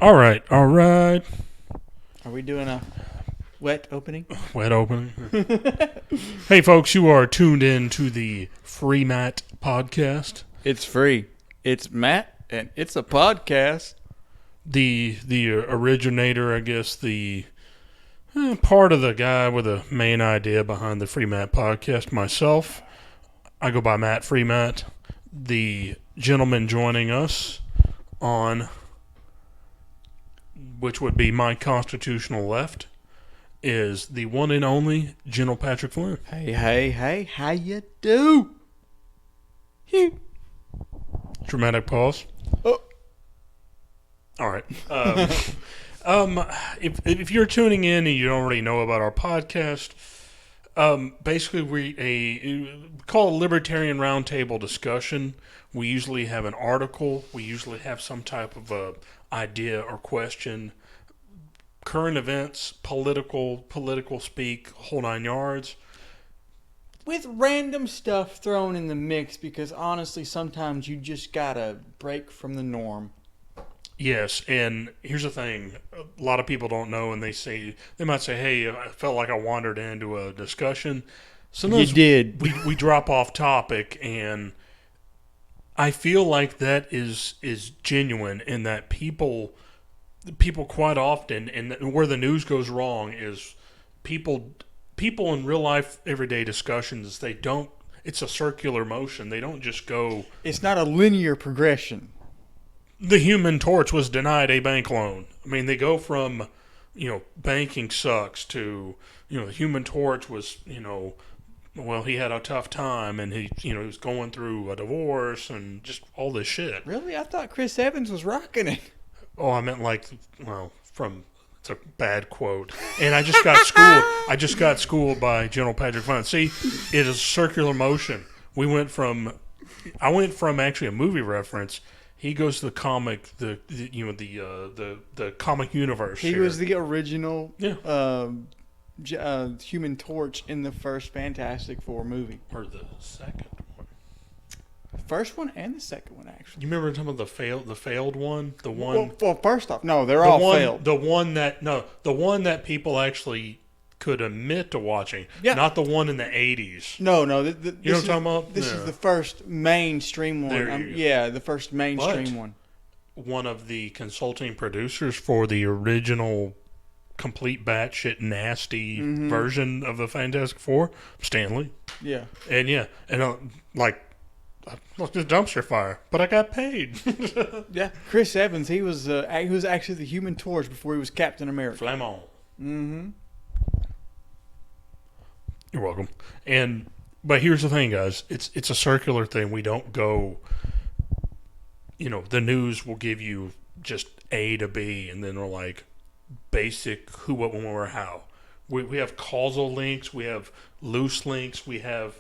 All right, all right. Are we doing a wet opening? Wet opening. Hey, folks, you are tuned in to the Free Matt podcast. It's free. It's Matt, and it's a podcast. The originator, I guess, the part of the guy with the main idea behind the Free Matt podcast, myself. I go by Matt Free Matt. The gentleman joining us on, which would be my constitutional left, is the one and only General Patrick Flynn. Hey, how you do? Dramatic pause. Oh. All right. If you're tuning in and you don't already know about our podcast, basically we call a libertarian roundtable discussion. We usually have an article. We usually have some type of a idea or question. Current events, political speak, whole nine yards. With random stuff thrown in the mix, because honestly, sometimes you just gotta break from the norm. Yes, and here's the thing. A lot of people don't know, and they might say, hey, I felt like I wandered into a discussion. Sometimes you did. We drop off topic, and I feel like that is genuine in that people quite often, and where the news goes wrong is people in real life everyday discussions, it's a circular motion. They don't just go. It's not a linear progression. The Human Torch was denied a bank loan. I mean, they go from, banking sucks to, the Human Torch was, well, he had a tough time and he was going through a divorce and just all this shit. Really? I thought Chris Evans was rocking it. Oh, I meant it's a bad quote. And I just got schooled. I just got schooled by General Patrick Flynn. See, it is a circular motion. I went from actually a movie reference. He goes to the comic, the comic universe. He was the original Human Torch in the first Fantastic Four movie. Or the second one. The first one and the second one, actually. You remember talking about the failed one? The one. Well, first off, no, they're all failed. The one that people actually could admit to watching. Yeah. Not the one in the 80s. No. You know what I'm talking about? This is the first mainstream one. The first mainstream one. One of the consulting producers for the original complete batshit nasty version of the Fantastic Four, Stanley. Yeah. And look, this dumpster fire, but I got paid. Yeah. Chris Evans, he was actually the Human Torch before he was Captain America. Flamon. Mm-hmm. You're welcome. But here's the thing, guys. It's a circular thing. We don't go. The news will give you just A to B, and then they're like basic who, what, when, where, how. We have causal links. We have loose links. We have,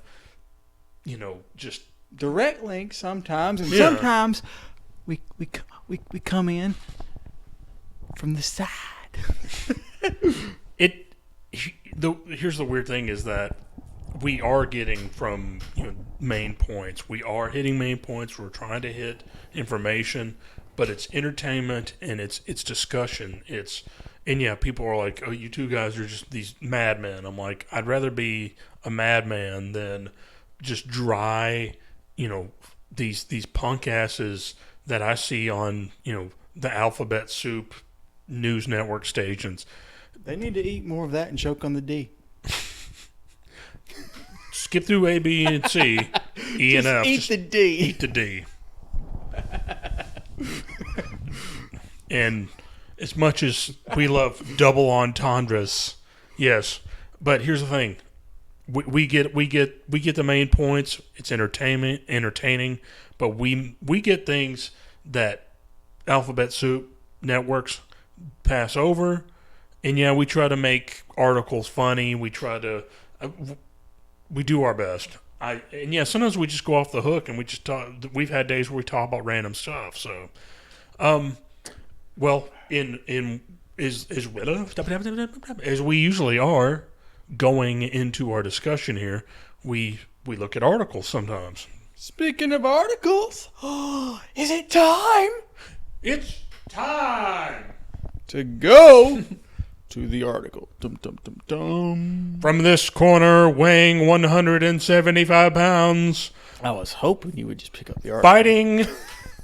just direct links sometimes, and sometimes we come in from the side. Here's the weird thing is that we are getting from main points. We are hitting main points. We're trying to hit information, but it's entertainment and it's discussion. People are like, oh, you two guys are just these madmen. I'm like, I'd rather be a madman than just dry, these punk asses that I see on, the Alphabet Soup news network stations. They need to eat more of that and choke on the D. Skip through A, B, and C, E, and F. Eat the D. Eat the D. And as much as we love double entendres, yes. But here's the thing: we get the main points. It's entertaining, but we get things that Alphabet Soup networks pass over. And we try to make articles funny. We try to, we do our best. Sometimes we just go off the hook and we just talk. We've had days where we talk about random stuff. So, as we usually are going into our discussion here, we look at articles sometimes. Speaking of articles, is it time? It's time. to go to the article. Dum, dum, dum, dum. From this corner, weighing 175 pounds, I was hoping you would just pick up the article.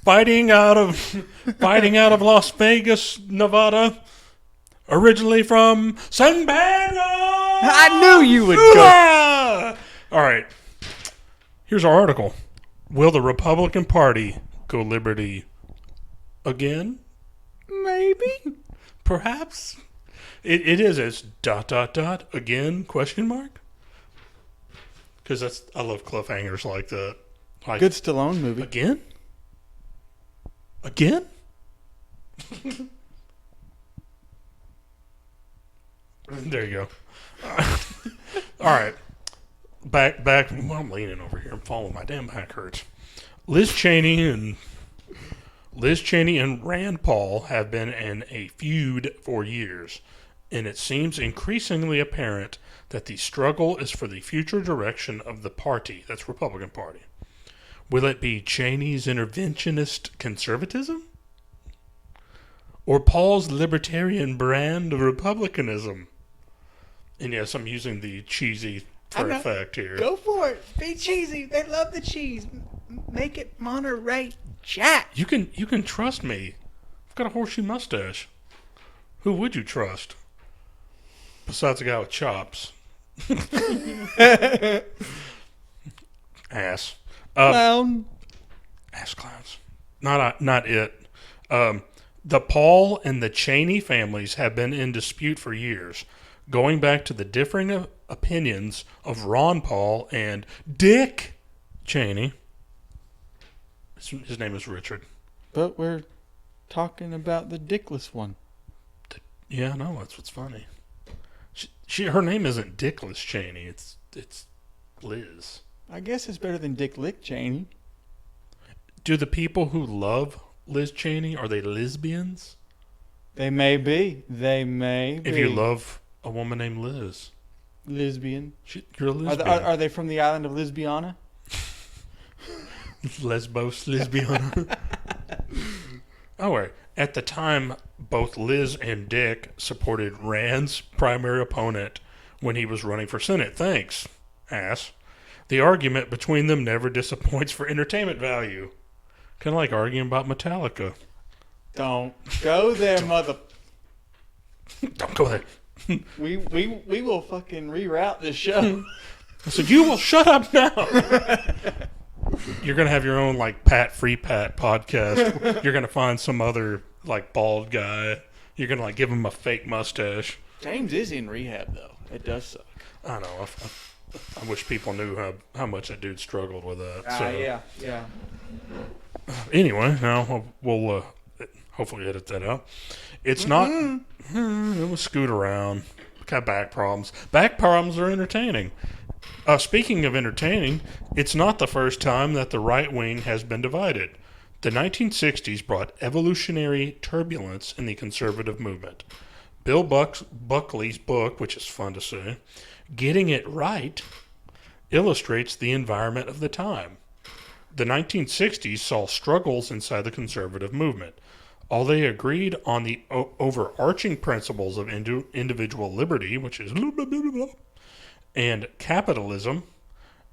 fighting out of Las Vegas, Nevada, originally from San Pedro. I knew you would go. All right. Here's our article. Will the Republican Party go liberty again? Maybe. Perhaps. It is. It's ... again, question mark? Because I love cliffhangers like that. Like, Good Stallone movie. again? Again? There you go. All right. Back. Well, I'm leaning over here. I'm falling. My damn back hurts. Liz Cheney and Rand Paul have been in a feud for years, and it seems increasingly apparent that the struggle is for the future direction of the party. That's Republican Party. Will it be Cheney's interventionist conservatism? Or Paul's libertarian brand of republicanism? And yes, I'm using the cheesy for effect here. Go for it. Be cheesy. They love the cheese. Make it Monterey Jack. You can trust me. I've got a horseshoe mustache. Who would you trust? Besides a guy with chops. Ass. Clown. Ass clowns. Not it. The Paul and the Cheney families have been in dispute for years, going back to the differing opinions of Ron Paul and Dick Cheney. His name is Richard. But we're talking about the dickless one. Yeah, no, that's what's funny. Her name isn't Dickless Cheney. It's Liz. I guess it's better than Dick Lick Cheney. Do the people who love Liz Cheney, are they lesbians? They may be. They may be. If you love a woman named Liz. Lesbian. You're a lesbian. Are they from the island of Lesbiana? Lesbos, Lesbiana. Oh, wait. At the time, both Liz and Dick supported Rand's primary opponent when he was running for Senate. Thanks, ass. The argument between them never disappoints for entertainment value. Kind of like arguing about Metallica. Don't go there, mother. Don't go there. We will fucking reroute this show. I said, you will shut up now. You're going to have your own, like, Free Pat podcast. You're going to find some other, like, bald guy. You're going to, like, give him a fake mustache. James is in rehab, though. It does suck. I know. I wish people knew how much that dude struggled with that. Yeah. Anyway, now we'll hopefully edit that out. It's not... It was scoot around. Got back problems. Back problems are entertaining. Speaking of entertaining, it's not the first time that the right wing has been divided. The 1960s brought evolutionary turbulence in the conservative movement. Bill Buckley's book, which is fun to say, Getting It Right, illustrates the environment of the time. The 1960s saw struggles inside the conservative movement. Although they agreed on the overarching principles of individual liberty, which is and capitalism,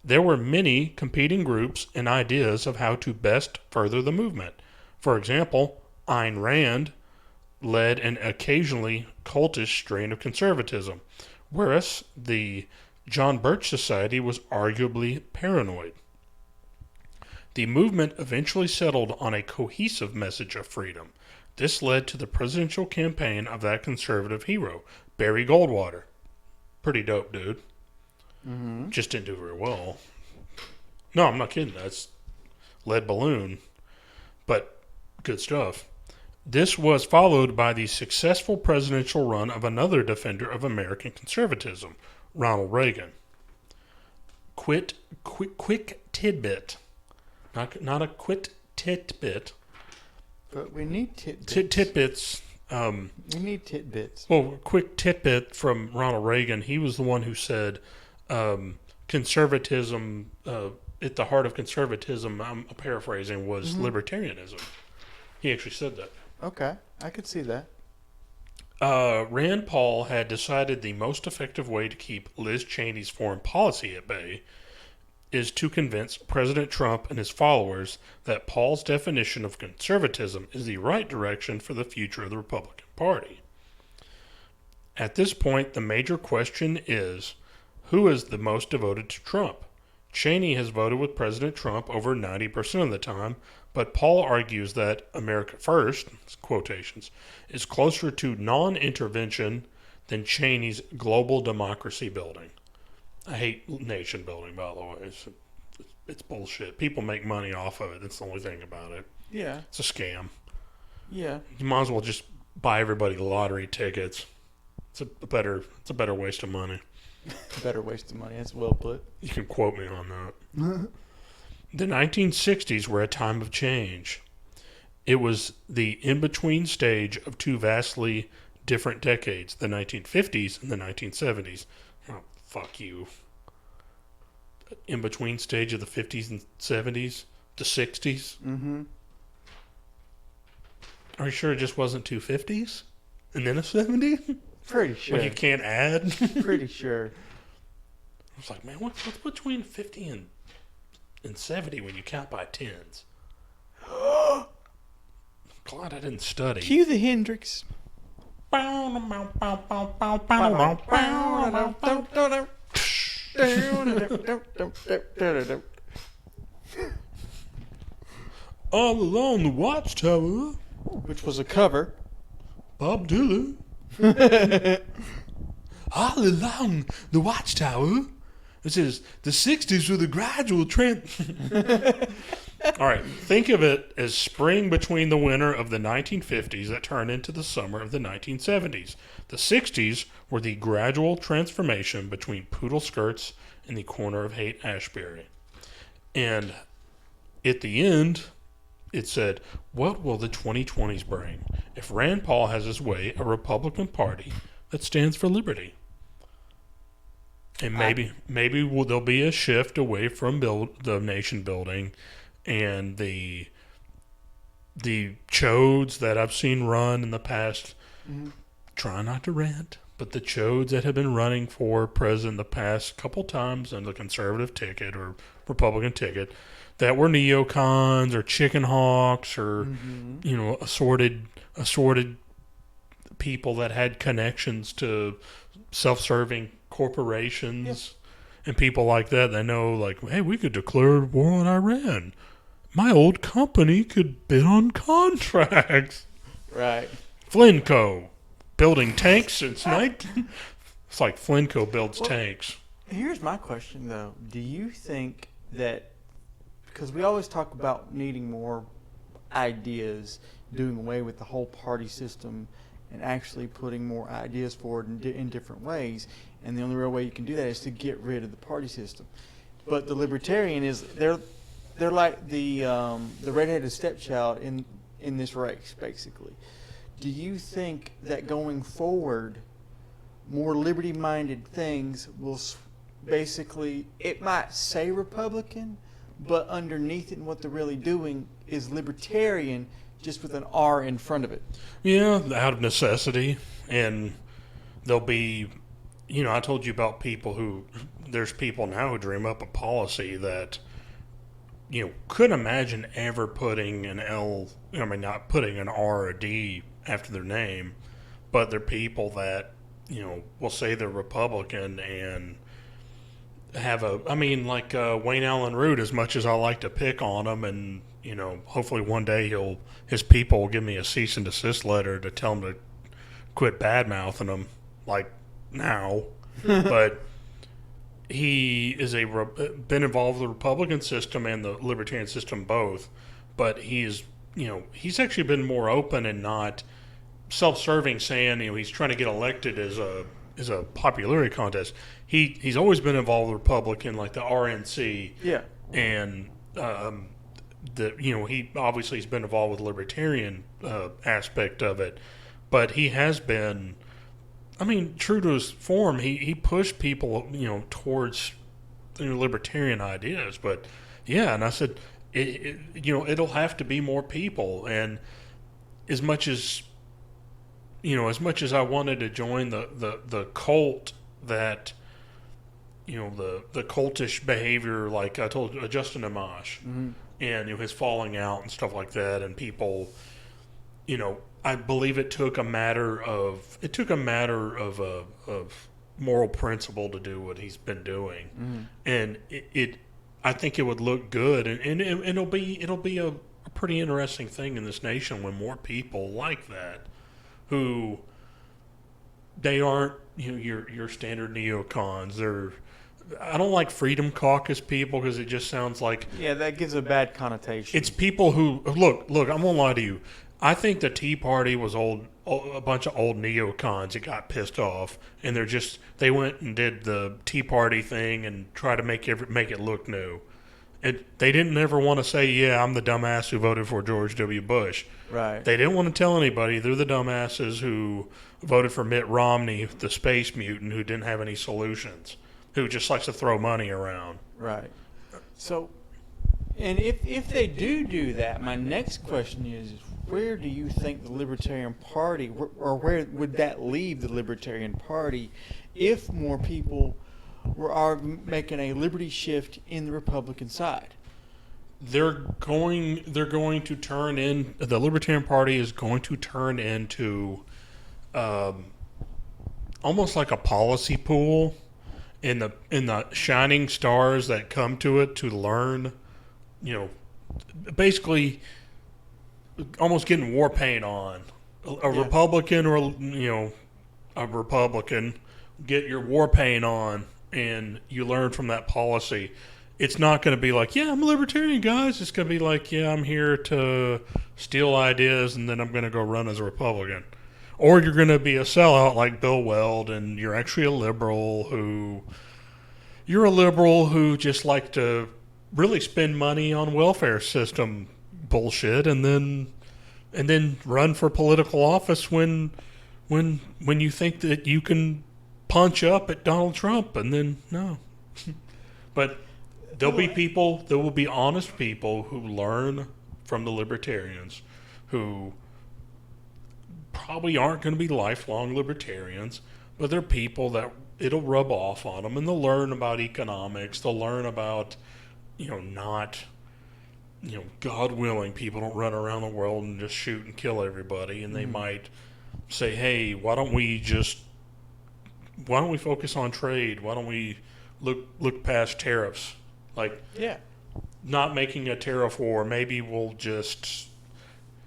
there were many competing groups and ideas of how to best further the movement. For example, Ayn Rand led an occasionally cultish strain of conservatism, whereas the John Birch Society was arguably paranoid. The movement eventually settled on a cohesive message of freedom. This led to the presidential campaign of that conservative hero, Barry Goldwater. Pretty dope, dude. Mm-hmm. Just didn't do very well. No, I'm not kidding. That's Lead Balloon. But good stuff. This was followed by the successful presidential run of another defender of American conservatism, Ronald Reagan. Quick tidbit. Not a quit titbit. But we need tidbits. Tidbits. We need tidbits. Well, quick tidbit from Ronald Reagan. He was the one who said conservatism, at the heart of conservatism, I'm paraphrasing, was libertarianism. He actually said that. Okay, I could see that. Rand Paul had decided the most effective way to keep Liz Cheney's foreign policy at bay is to convince President Trump and his followers that Paul's definition of conservatism is the right direction for the future of the Republican Party. At this point, the major question is, who is the most devoted to Trump? Cheney has voted with President Trump over 90% of the time, but Paul argues that America First, quotations, is closer to non-intervention than Cheney's global democracy building. I hate nation building, by the way. It's bullshit. People make money off of it. That's the only thing about it. Yeah. It's a scam. Yeah. You might as well just buy everybody lottery tickets. It's a better waste of money. Better waste of money. That's well put. You can quote me on that. The 1960s were a time of change. It was the in-between stage of two vastly different decades, the 1950s and the 1970s. Oh, fuck you. In-between stage of the 50s and 70s, the 60s. Mm-hmm. Are you sure it just wasn't two 50s? And then a 70? Pretty sure. Well, you can't add? Pretty sure. I was like, man, what's between 50 and 70 when you count by tens? Glad I didn't study. Cue the Hendrix. All along the watchtower, Which was a cover. Bob Dylan. All along the watchtower. This is the 60s with a gradual trend. All right, think of it as spring between the winter of the 1950s that turned into the summer of the 1970s. The 60s were the gradual transformation between poodle skirts and the corner of Haight-Ashbury. And at the end, it said, what will the 2020s bring? If Rand Paul has his way, a Republican Party that stands for liberty. And maybe there'll be a shift away from the nation building and the chodes that I've seen run in the past. Mm-hmm. Try not to rant, but the chodes that have been running for president the past couple times on the conservative ticket or Republican ticket that were neocons or chicken hawks or assorted people that had connections to self-serving corporations and people like that. They know, like, hey, we could declare war on Iran. My old company could bid on contracts. Right. Flynn Co. building tanks since it's like Flynn Co. builds tanks. Here's my question, though. Do you think that, because we always talk about needing more ideas, doing away with the whole party system, and actually putting more ideas forward in different ways, and the only real way you can do that is to get rid of the party system. But the libertarian is they're like the redheaded stepchild in this race, basically. Do you think that going forward, more liberty-minded things will basically, it might say Republican, but underneath it and what they're really doing is libertarian, just with an R in front of it? Yeah, out of necessity. And there'll be, I told you about there's people now who dream up a policy that, couldn't imagine ever putting not putting an R or a D after their name, but they're people that, will say they're Republican and have Wayne Allen Root, as much as I like to pick on him, and, hopefully one day his people will give me a cease and desist letter to tell him to quit bad-mouthing them, like now. But he is been involved with the Republican system and the Libertarian system both, but he's actually been more open and not self-serving, saying he's trying to get elected as a popularity contest. He's always been involved with Republican, like the RNC, and he obviously has been involved with the Libertarian aspect of it, but he has been, true to his form, he pushed people, towards libertarian ideas. But yeah, and I said, it'll have to be more people, and as much as as much as I wanted to join the cult that, the cultish behavior, like I told Justin Amash, and his falling out and stuff like that, and people, I believe it took a matter of of moral principle to do what he's been doing, and I think it would look good, and it'll be a pretty interesting thing in this nation when more people like that, who they aren't your standard neocons. I don't like Freedom Caucus people because it just sounds like, yeah, that gives a bad connotation. it's people who look. I'm gonna lie to you. I think the Tea Party was a bunch of old neocons that got pissed off, and they went and did the Tea Party thing and try to make it look new. They didn't ever want to say, yeah, I'm the dumbass who voted for George W. Bush. Right. They didn't want to tell anybody they're the dumbasses who voted for Mitt Romney, the space mutant who didn't have any solutions, who just likes to throw money around. Right. So, and if they do that, my next question is, where do you think the Libertarian Party, or where would that leave the Libertarian Party if more people are making a liberty shift in the Republican side? They're going to turn in, the Libertarian Party is going to turn into almost like a policy pool in the shining stars that come to it to learn, basically almost getting war paint on. A Republican or a Republican, get your war paint on, and you learn from that policy. It's not going to be like, yeah, I'm a libertarian, guys. It's going to be like, yeah, I'm here to steal ideas, and then I'm going to go run as a Republican. Or you're going to be a sellout like Bill Weld, and you're actually a liberal who just like to really spend money on welfare system bullshit, and then run for political office when you think that you can punch up at Donald Trump, and then no. But there will be honest people who learn from the libertarians, who probably aren't going to be lifelong libertarians, but they're people that it'll rub off on them, and they'll learn about economics. They'll learn about, God willing, people don't run around the world and just shoot and kill everybody, and they might say, hey, why don't we focus on trade? Why don't we look past tariffs? Like, yeah, not making a tariff war. Maybe we'll just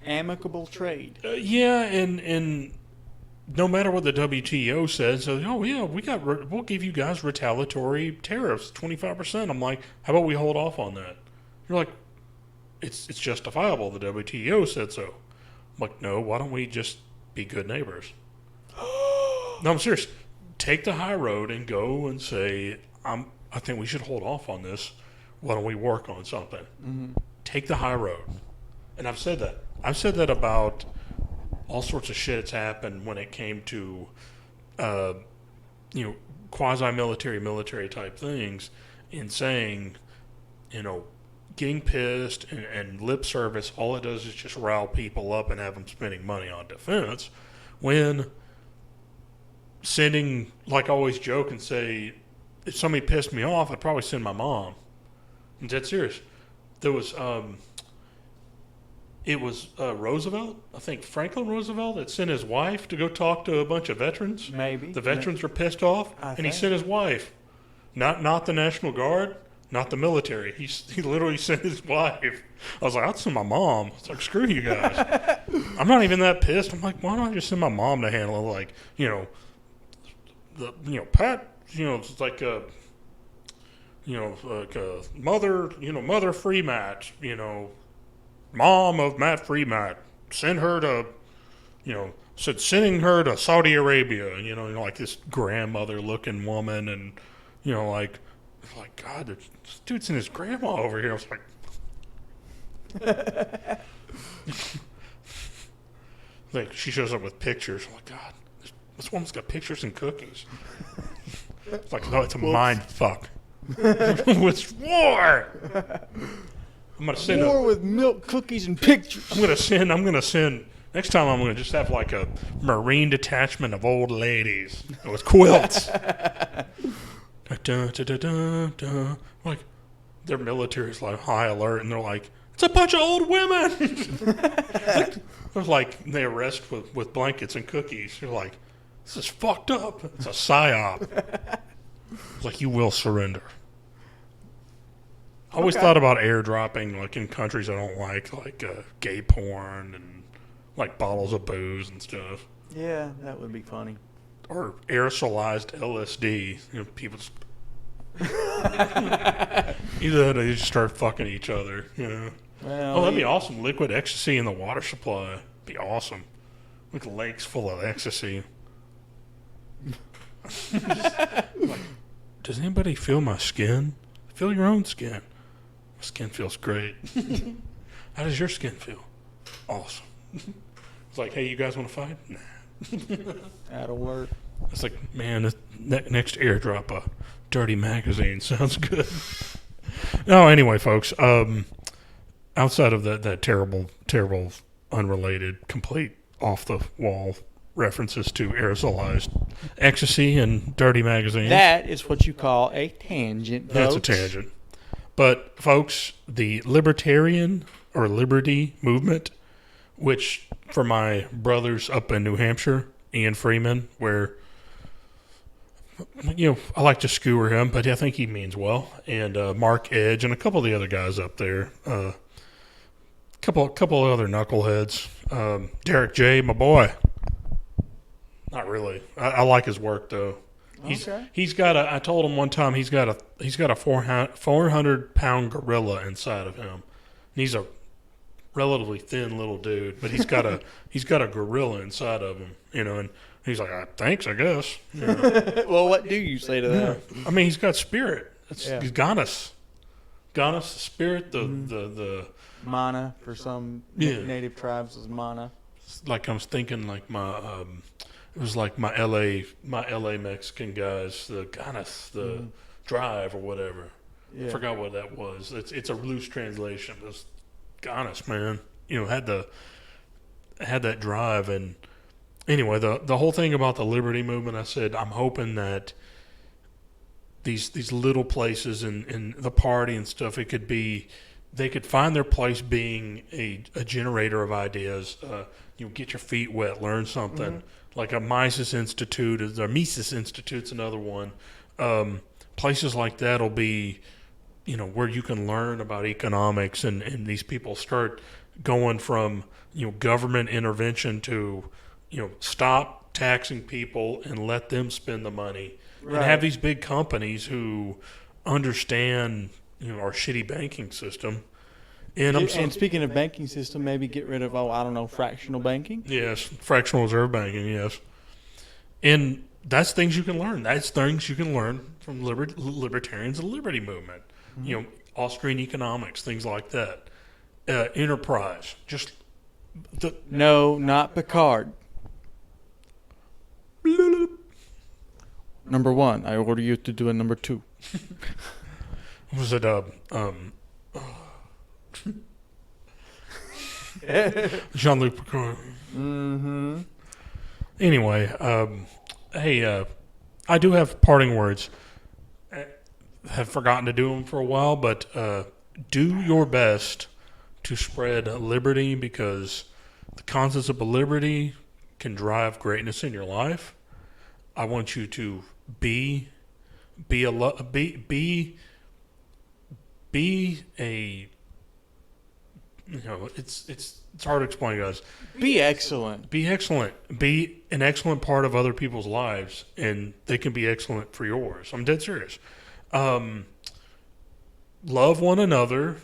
amicable trade. And no matter what the WTO says, we'll give you guys retaliatory tariffs, 25%. I'm like, how about we hold off on that? You're like, it's justifiable. The WTO said so. I'm like, no, why don't we just be good neighbors? No, I'm serious. Take the high road and go and say, I think we should hold off on this. Why don't we work on something? Mm-hmm. Take the high road. And I've said that. I've said that about all sorts of shit that's happened when it came to, quasi-military, military type things, in saying, getting pissed and lip service, all it does is just rile people up and have them spending money on defense, when sending, like I always joke and say, if somebody pissed me off, I'd probably send my mom. I'm dead serious. There was, it was Roosevelt, I think Franklin Roosevelt, that sent his wife to go talk to a bunch of veterans. Maybe. The veterans were pissed off, and he sent his wife. Not the National Guard, not the military. He literally sent his wife. I was like, I'd send my mom. It's like, screw you guys. I'm not even that pissed. I'm like, why don't I just send my mom to handle it? Like, Pat, it's like a, like a mother, Mother Freemat, mom of Matt Freemat, send her to, said sending her to Saudi Arabia, and, like this grandmother-looking woman, and, like God, this dude's in his grandma over here. I was like, she shows up with pictures. I'm like, God, this woman's got pictures and cookies. It's like, no, it's a mind fuck. It's war. I'm gonna send war with milk, cookies, and pictures. I'm gonna send Next time I'm going to just have like a Marine detachment of old ladies with quilts. Like, dun, dun, dun, dun, dun. Like, their military is like high alert, and they're like, it's a bunch of old women. like they arrest with blankets and cookies. You're like, this is fucked up. It's a psyop. It's like, you will surrender. I always thought about airdropping, like in countries I don't like gay porn and like bottles of booze and stuff. Yeah, that would be funny. Or aerosolized LSD. You know, people just either that or they just start fucking each other. You know. Well, Oh, that'd be awesome. Liquid ecstasy in the water supply. Be awesome. Like lakes full of ecstasy. Like, does anybody feel my skin? Feel your own skin. My skin feels great. How does your skin feel? Awesome. It's like, hey, you guys want to fight? Nah. that'll work. It's like, man, this next airdrop a dirty magazine sounds good. No, anyway, folks. Outside of that terrible, unrelated, complete off the wall references to aerosolized ecstasy and dirty magazines. That is what you call a tangent, That's a folks. tangent. But, folks, the libertarian or liberty movement, which for my brothers up in New Hampshire, Ian Freeman, where, you know, I like to skewer him, but I think he means well, and Mark Edge and a couple of the other guys up there, couple of other knuckleheads, Derek J, my boy. Not really. I like his work though. He's got a. I told him one time he's got a 400-pound gorilla inside of him. And he's a relatively thin little dude, but he's got a gorilla inside of him. You know, and he's like, thanks, I guess. You know? Well, what do you say to that? I mean, he's got spirit. Yeah. He's Ganas, the spirit, the Mana for some native tribes is mana. like I was thinking like it was like my LA Mexican guys, the Ganas, the drive or whatever. Yeah. I forgot what that was. It's a loose translation. It was Ganas, man. You know, had that drive. And anyway, the whole thing about the liberty movement, I said I'm hoping that these little places in the party and stuff, they could find their place being a generator of ideas. You know, get your feet wet, learn something. Like a Mises Institute, or Mises Institute's another one. Places like that will be, you know, where you can learn about economics, and these people start going from, you know, government intervention to, you know, stop taxing people and let them spend the money. Right. And have these big companies who understand, you know, our shitty banking system. And speaking of banking system, maybe get rid of, fractional banking? Yes, fractional reserve banking, yes. And that's things you can learn. That's things you can learn from libertarians and liberty movement. You know, Austrian economics, things like that. Enterprise, just No, not Picard. Number 1, I order you to do a number 2. Was it Jean-Luc Picard? Mm-hmm. Anyway, hey, I do have parting words. I have forgotten to do them for a while, but do your best to spread liberty, because the concepts of liberty can drive greatness in your life. I want you to be a you know, it's hard to explain, guys. Be excellent. Be excellent. Be an excellent part of other people's lives, and they can be excellent for yours. I'm dead serious. Love one another,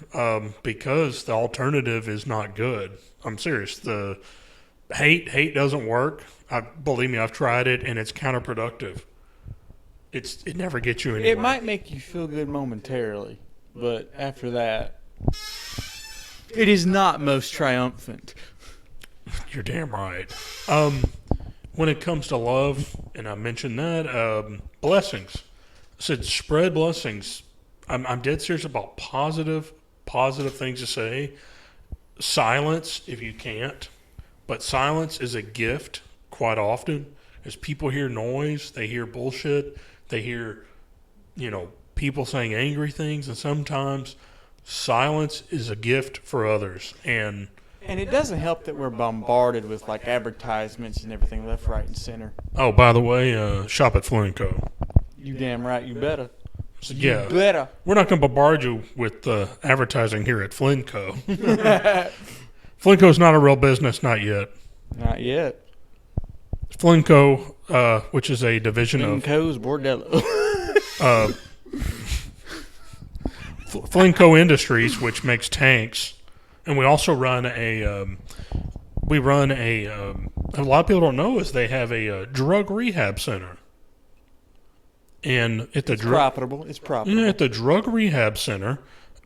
because the alternative is not good. I'm serious. The hate doesn't work. Believe me, I've tried it, and it's counterproductive. It never gets you anywhere. It might make you feel good momentarily, but after that, it is not most triumphant. You're damn right. When it comes to love, and I mentioned that, blessings. I said spread blessings. I'm dead serious about positive things to say. Silence if you can't, But silence is a gift quite often. As people hear noise, they hear bullshit, they hear, people saying angry things, and sometimes silence is a gift for others. And it doesn't help that we're bombarded with like advertisements and everything left, right, and center. oh, by the way, shop at Flynn Co. You damn right, you better. So, You yeah, better. we're not going to bombard you with advertising here at Flynn Co. Flynn Co. is not a real business, not yet. Not yet. Flynn Co., which is a division of Co's Bordello. Flynn Co. Industries, which makes tanks, and we also run a lot of people don't know is they have a drug rehab center. And at the It's profitable. at the drug rehab center,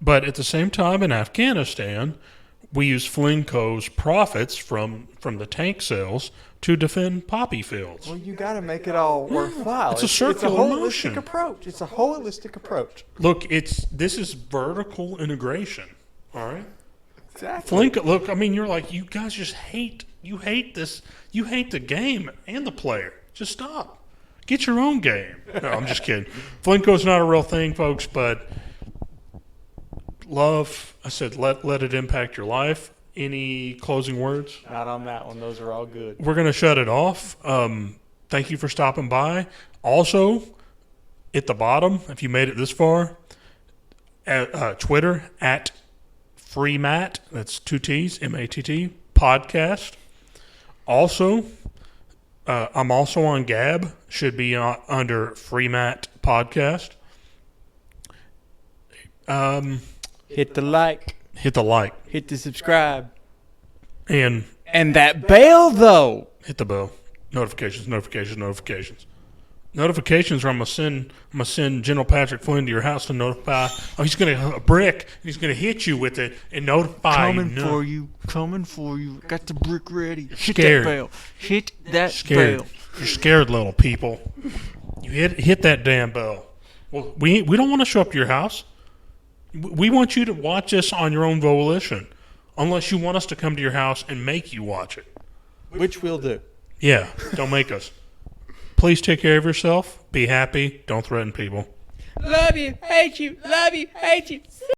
but at the same time in Afghanistan, we use Flynn Co.'s profits from the tank sales to defend poppy fields. Well, you got to make it all worthwhile. It's a circular motion. approach. It's a holistic approach. Look, this is vertical integration. All right. Exactly. Flynn Co. Look, I mean, you're like, you guys just hate this. You hate the game and the player. Just stop. Get your own game. No, I'm just kidding. Flynn Co. is not a real thing, folks, but love, I said, let it impact your life. Any closing words? Not on that one. Those are all good. We're going to shut it off. Thank you for stopping by. Also, at the bottom, if you made it this far, at Twitter, at FreeMatt, that's 2 T's, M-A-T-T, podcast. Also, I'm also on Gab, should be under FreeMatt Podcast. Hit the like. Hit the like. Hit the subscribe. And that bell, though. hit the bell. Notifications. Notifications, or I'm gonna send General Patrick Flynn to your house to notify. Oh, he's gonna a brick. He's gonna hit you with it and notify. Coming for you. Got the brick ready. Hit Scared. that bell. Hit that Scared. bell. You're scared, little people. You hit that damn bell. Well, we don't want to show up to your house. We want you to watch us on your own volition, unless you want us to come to your house and make you watch it. Which we'll do. Yeah, don't make us. Please take care of yourself. Be happy. Don't threaten people. Love you. Hate you. Love you. Hate you.